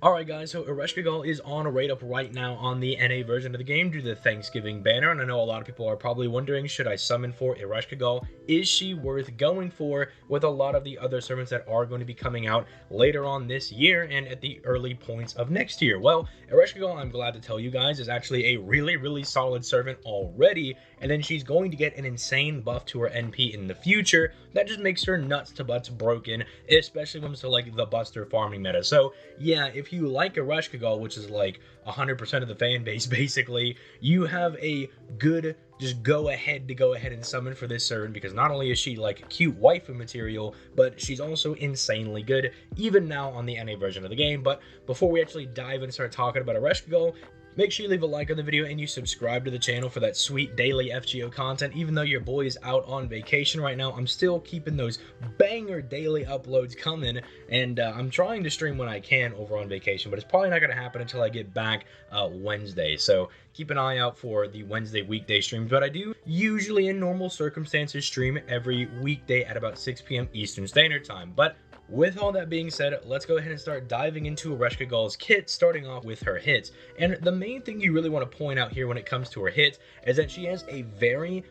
Alright guys, so Ereshkigal is on a rate up right now on the NA version of the game due to the Thanksgiving banner, and I know a lot of people are probably wondering, should I summon for Ereshkigal? Is she worth going for with a lot of the other servants that are going to be coming out later on this year and at the early points of next year? Well, Ereshkigal, I'm glad to tell you guys, is actually a really solid servant already, and then she's going to get an insane buff to her NP in the future that just makes her nuts to butts broken, especially when it comes to like the Buster farming meta. So yeah, if you like Ereshkigal, which is like 100% of the fan base basically, you have a good just go ahead and summon for this servant, because not only is she like cute waifu material, but she's also insanely good even now on the NA version of the game. But before we actually dive in and start talking about Ereshkigal, make sure you leave a like on the video and you subscribe to the channel for that sweet daily FGO content. Even though your boy is out on vacation right now, I'm still keeping those banger daily uploads coming, and I'm trying to stream when I can over on vacation, but it's probably not going to happen until I get back Wednesday. So keep an eye out for the Wednesday weekday streams, but I do usually in normal circumstances stream every weekday at about 6 p.m. Eastern Standard Time. But with all that being said, let's go ahead and start diving into Ereshkigal's kit, starting off with her hits. And the main thing you really want to point out here when it comes to her hits is that she has a very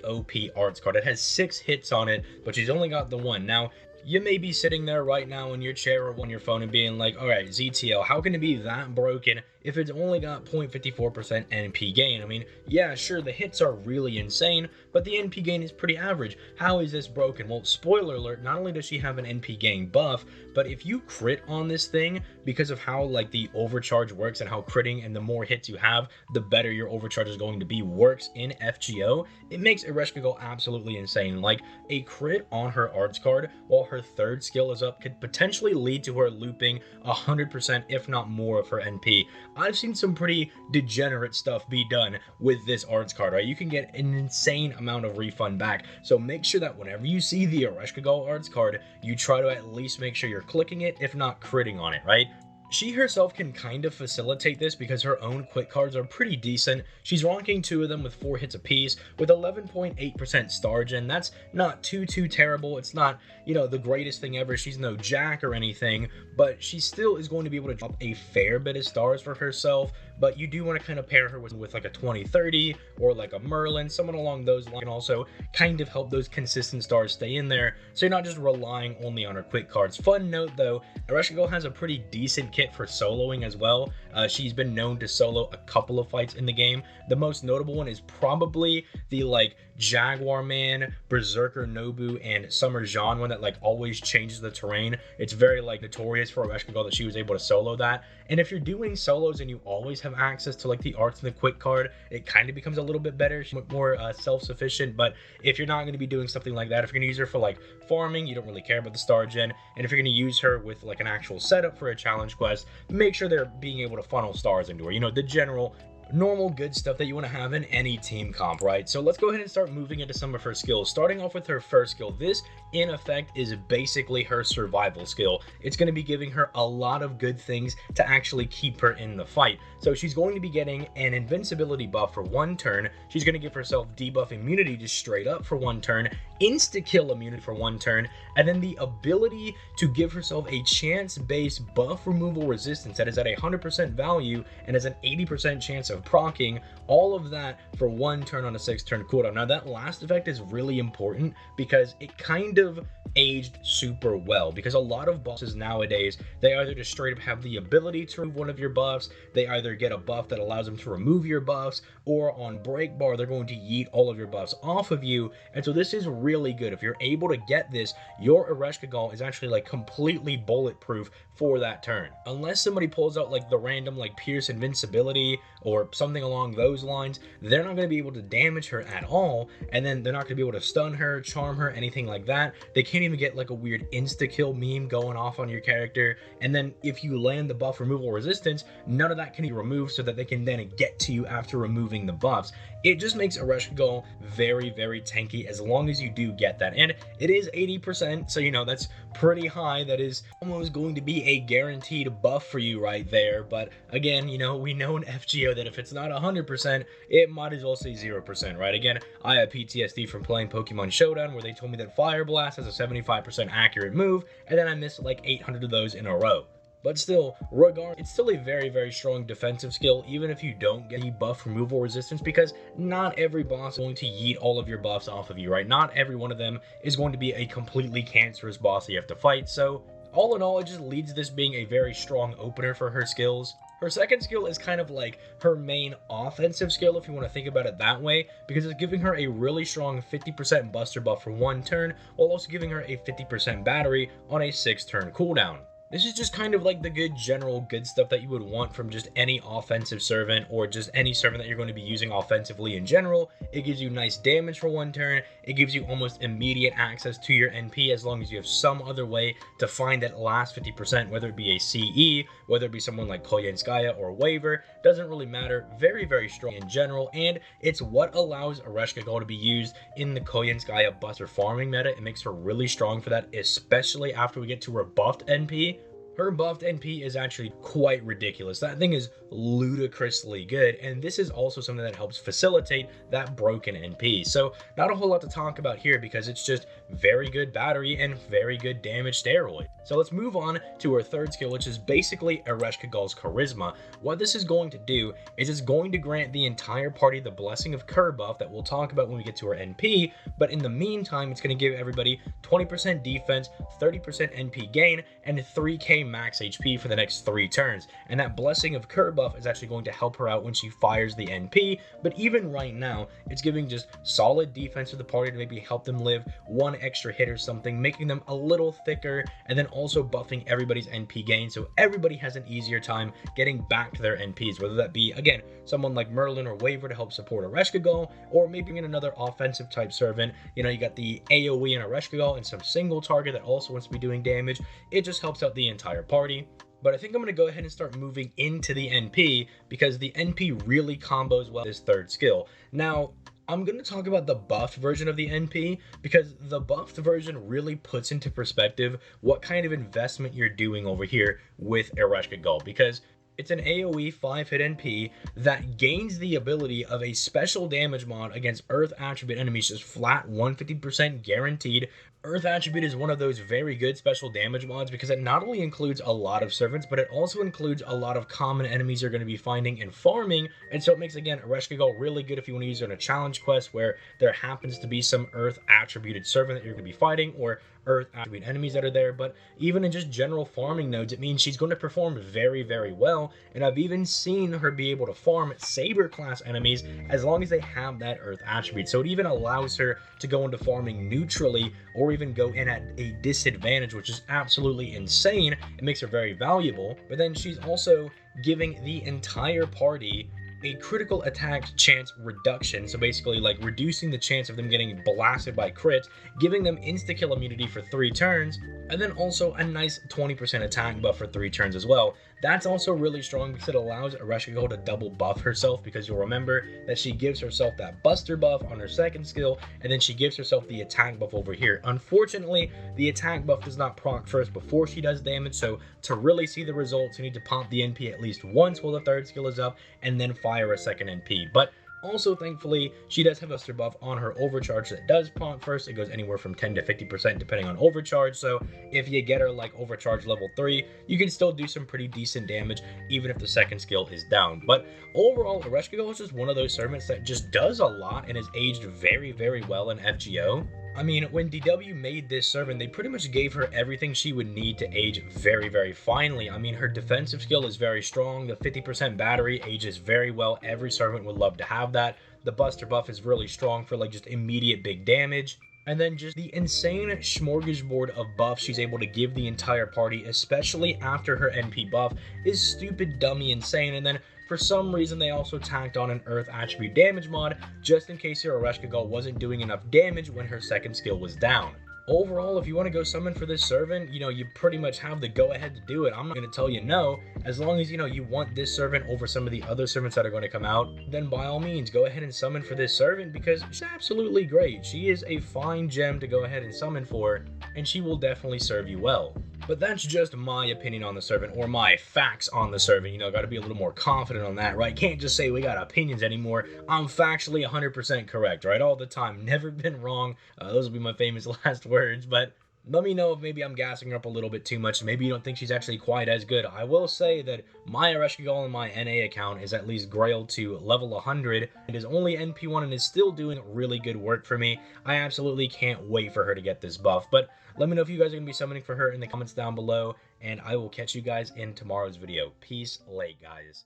OP arts card. It has 6 hits on it, but she's only got the one. Now, you may be sitting there right now in your chair or on your phone and being like, alright, ZTL, how can it be that broken if it's only got 0.54% NP gain? I mean, yeah, sure, the hits are really insane, but the NP gain is pretty average. How is this broken? Well, spoiler alert, not only does she have an NP gain buff, but if you crit on this thing, because of how like the overcharge works and how critting and the more hits you have, the better your overcharge is going to be works in FGO, it makes Ereshkigal absolutely insane. Like, a crit on her arts card while her third skill is up could potentially lead to her looping 100% if not more of her NP. I've seen some pretty degenerate stuff be done with this arts card, right? You can get an insane amount of refund back, so make sure that whenever you see the Ereshkigal arts card, you try to at least make sure you're clicking it, if not critting on it, right? She herself can kind of facilitate this because her own quick cards are pretty decent. She's rocking 2 of them with 4 hits apiece with 11.8% star gen. That's not too terrible. It's not, you know, the greatest thing ever. She's no Jack or anything, but she still is going to be able to drop a fair bit of stars for herself. But you do want to kind of pair her with like a 2030 or like a Merlin, someone along those lines, and also kind of help those consistent stars stay in there, so you're not just relying only on her quick cards. Fun note though, Ereshkigal has a pretty decent kit for soloing as well. She's been known to solo a couple of fights in the game. The most notable one is probably the like Jaguar Man, Berserker Nobu, and Summer Jean one that like always changes the terrain. It's very like notorious for Ereshkigal that she was able to solo that. And if you're doing solos and you always have access to like the arts and the quick card, it kind of becomes a little bit better, more self-sufficient. But if you're not going to be doing something like that, if you're going to use her for like farming, you don't really care about the star gen, and if you're going to use her with like an actual setup for a challenge quest, make sure they're being able to funnel stars into her, you know, the general normal good stuff that you want to have in any team comp, right? So let's go ahead and start moving into some of her skills, starting off with her first skill. This in effect is basically her survival skill. It's going to be giving her a lot of good things to actually keep her in the fight. So she's going to be getting an invincibility buff for 1 turn. She's going to give herself debuff immunity just straight up for 1 turn, insta-kill immunity for 1 turn, and then the ability to give herself a chance-based buff removal resistance that is at a 100% value and has an 80% chance of proccing, all of that for 1 turn on a 6-turn cooldown. Now that last effect is really important because it kind of aged super well, because a lot of bosses nowadays, they either just straight up have the ability to remove one of your buffs, they either get a buff that allows them to remove your buffs, or on break bar they're going to yeet all of your buffs off of you. And so this is really good. If you're able to get this, your Ereshkigal is actually like completely bulletproof for that turn, unless somebody pulls out like the random like Pierce invincibility or something along those lines. They're not going to be able to damage her at all, and then they're not going to be able to stun her, charm her, anything like that. They can't even get like a weird insta-kill meme going off on your character, and then if you land the buff removal resistance, none of that can be removed so that they can then get to you after removing the buffs. It just makes Ereshkigal very tanky as long as you do get that, and it is 80%, so you know that's pretty high. That is almost going to be a guaranteed buff for you right there. But again, you know, we know in FGO that if it's not 100%, it might as well say 0%, right? Again, I have PTSD from playing Pokemon Showdown where they told me that Fire Blast has a 75% accurate move, and then I missed like 800 of those in a row. But still, it's still a very, very strong defensive skill, even if you don't get any buff removal resistance, because not every boss is going to yeet all of your buffs off of you, right? Not every one of them is going to be a completely cancerous boss that you have to fight. So all in all, it just leads to this being a very strong opener for her skills. Her second skill is kind of like her main offensive skill, if you want to think about it that way, because it's giving her a really strong 50% buster buff for 1 turn, while also giving her a 50% battery on a 6-turn cooldown. This is just kind of like the good stuff that you would want from just any offensive servant, or just any servant that you're going to be using offensively in general. It gives you nice damage for 1 turn. It gives you almost immediate access to your NP as long as you have some other way to find that last 50%, whether it be a CE, whether it be someone like Koyenskaya or Waver. Doesn't really matter. Very, very strong in general, and it's what allows Ereshkigal to be used in the Koyenskaya buster farming meta. It makes her really strong for that, especially after we get to her buffed NP. Her buffed NP is actually quite ridiculous. That thing is ludicrously good, and this is also something that helps facilitate that broken NP. So not a whole lot to talk about here, because it's just very good battery and very good damage steroid. So let's move on to her third skill, which is basically Ereshkigal's Charisma. What this is going to do is it's going to grant the entire party the Blessing of Cur buff that we'll talk about when we get to her NP, but in the meantime, it's going to give everybody 20% defense, 30% NP gain, and 3k max HP for the next 3 turns. And that Blessing of Cur buff is actually going to help her out when she fires the NP, but even right now, it's giving just solid defense to the party to maybe help them live 1 extra hit or something, making them a little thicker, and then also buffing everybody's NP gain, so everybody has an easier time getting back to their NPs, whether that be, again, someone like Merlin or Waver to help support Ereshkigal, or maybe in another offensive type servant. You know, you got the AoE in Ereshkigal and some single target that also wants to be doing damage. It just helps out the entire party. But I think I'm going to go ahead and start moving into the NP, because the NP really combos well with this third skill. Now, I'm going to talk about the buffed version of the NP, because the buffed version really puts into perspective what kind of investment you're doing over here with Ereshkigal, because it's an AoE 5-hit NP that gains the ability of a special damage mod against Earth attribute enemies, just flat 150% guaranteed. Earth attribute is one of those very good special damage mods, because it not only includes a lot of servants, but it also includes a lot of common enemies you're going to be finding and farming. And so it makes, again, Ereshkigal really good if you want to use it in a challenge quest where there happens to be some Earth attributed servant that you're going to be fighting, or Earth attribute enemies that are there. But even in just general farming nodes, it means she's going to perform very, very well. And I've even seen her be able to farm Saber class enemies as long as they have that Earth attribute. So it even allows her to go into farming neutrally, or even go in at a disadvantage, which is absolutely insane. It makes her very valuable. But then she's also giving the entire party a critical attack chance reduction, so basically like reducing the chance of them getting blasted by crits, giving them insta-kill immunity for 3 turns, and then also a nice 20% attack buff for 3 turns as well. That's also really strong because it allows Ereshkigal to double buff herself, because you'll remember that she gives herself that buster buff on her second skill, and then she gives herself the attack buff over here. Unfortunately, the attack buff does not proc first before she does damage, so to really see the results, you need to pop the NP at least once while the third skill is up, and then fire a second NP. But also, thankfully, she does have a buster buff on her overcharge that does proc first. It goes anywhere from 10 to 50% depending on overcharge. So if you get her like overcharge level 3, you can still do some pretty decent damage even if the second skill is down. But overall, Ereshkigal is just one of those servants that just does a lot and is aged very, very well in FGO. I mean, when DW made this servant, they pretty much gave her everything she would need to age very, very finely. I mean, her defensive skill is very strong. The 50% battery ages very well. Every servant would love to have that. The buster buff is really strong for like just immediate big damage. And then just the insane smorgasbord of buffs she's able to give the entire party, especially after her NP buff, is stupid, dummy, insane. And then for some reason, they also tacked on an Earth attribute damage mod, just in case your Ereshkigal wasn't doing enough damage when her second skill was down. Overall, if you want to go summon for this servant, you know, you pretty much have the go-ahead to do it. I'm not going to tell you no. As long as, you know, you want this servant over some of the other servants that are going to come out, then by all means, go ahead and summon for this servant, because she's absolutely great. She is a fine gem to go ahead and summon for, and she will definitely serve you well. But that's just my opinion on the servant, or my facts on the servant. You know, got to be a little more confident on that, right? Can't just say we got opinions anymore. I'm factually 100% correct, right? All the time. Never been wrong. Those will be my famous last words. But Let me know if maybe I'm gassing her up a little bit too much. Maybe you don't think she's actually quite as good. I will say that my Ereshkigal in my NA account is at least grailed to level 100. It is only NP1 and is still doing really good work for me. I absolutely can't wait for her to get this buff. But let me know if you guys are going to be summoning for her in the comments down below, and I will catch you guys in tomorrow's video. Peace late, guys.